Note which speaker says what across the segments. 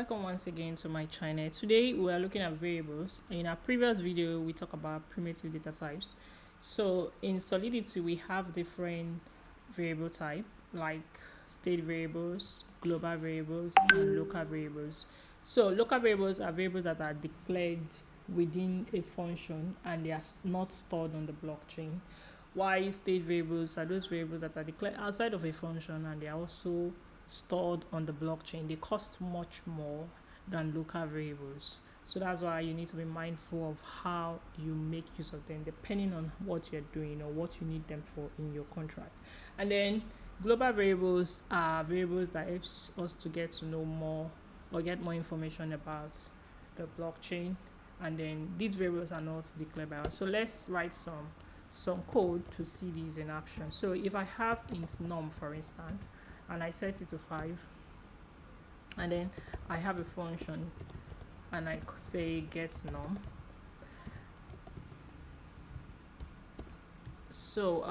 Speaker 1: Welcome once again to my channel. Today we are looking at variables. In our previous video we talked about primitive data types. So in Solidity we have different variable type like state variables, global variables, and local variables. So local variables are variables that are declared within a function and they are not stored on the blockchain, while state variables are those variables that are declared outside of a function and they are also stored on the blockchain. They cost much more than local variables, so that's why you need to be mindful of how you make use of them depending on what you're doing or what you need them for in your contract. And then global variables are variables that helps us to get to know more or get more information about the blockchain, and then these variables are not declared by us. So let's write some code to see these in action. So if I have int num, for instance, and I set it to 5, and then I have a function and I say get num. So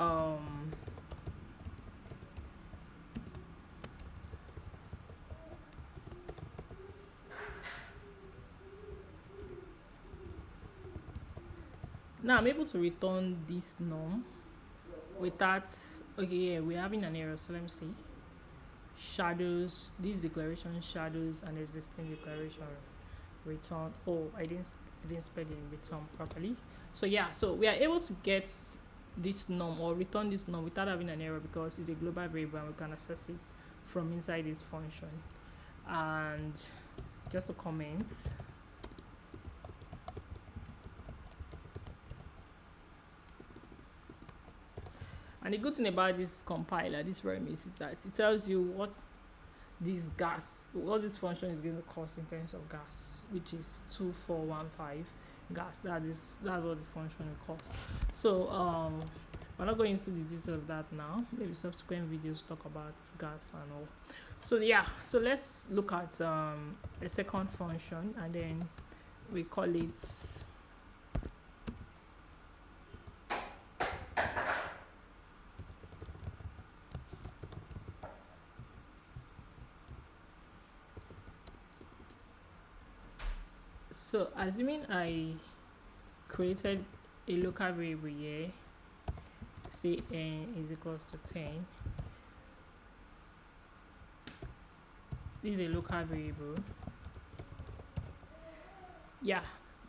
Speaker 1: now I'm able to return this num without, okay, yeah, we're having an error, so let me see. Shadows, this declaration shadows an existing declaration. Return, oh, I didn't spell it in return properly. So yeah, so we are able to get this num or return this num without having an error because it's a global variable and we can access it from inside this function. And just to comment, and the good thing about this compiler, this Remis, is that it tells you what this this function is going to cost in terms of gas, which is 2415 gas. That's what the function will cost. So we're not going into the details of that now. Maybe subsequent videos talk about gas and all. So yeah, so let's look at a second function, and then we call it so assuming I created a local variable here, say n is equals to 10. This is a local variable. Yeah,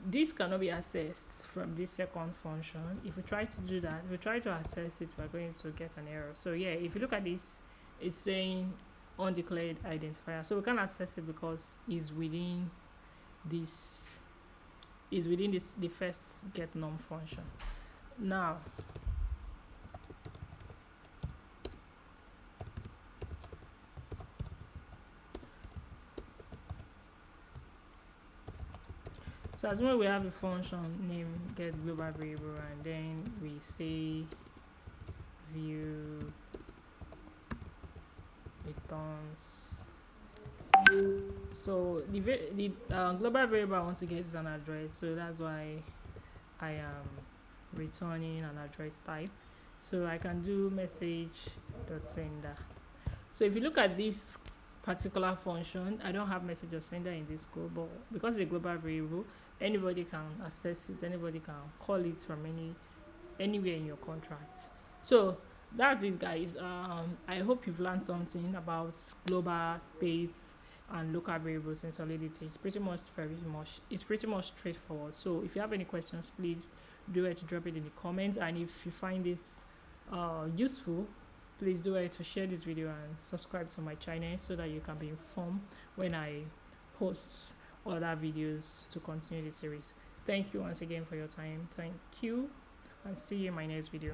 Speaker 1: this cannot be accessed from this second function. If we try to do that, if we try to access it, we're going to get an error. So yeah, if you look at this, it's saying undeclared identifier, so we can't access it because it's within this the first get num function. Now so as well, we have a function named get global variable, and then we say view returns. So the global variable I want to get is an address, so that's why I am returning an address type. So I can do message.sender. So if you look at this particular function, I don't have message.sender in this code, but because it's a global variable, anybody can access it, anybody can call it from anywhere in your contract. So that's it, guys. I hope you've learned something about global, states, and local variables in Solidity. It's pretty much straightforward. So if you have any questions, please do it to drop it in the comments, and if you find this useful, please do it to share this video and subscribe to my channel so that you can be informed when I post other videos to continue the series. Thank you once again for your time. Thank you, and see you in my next video.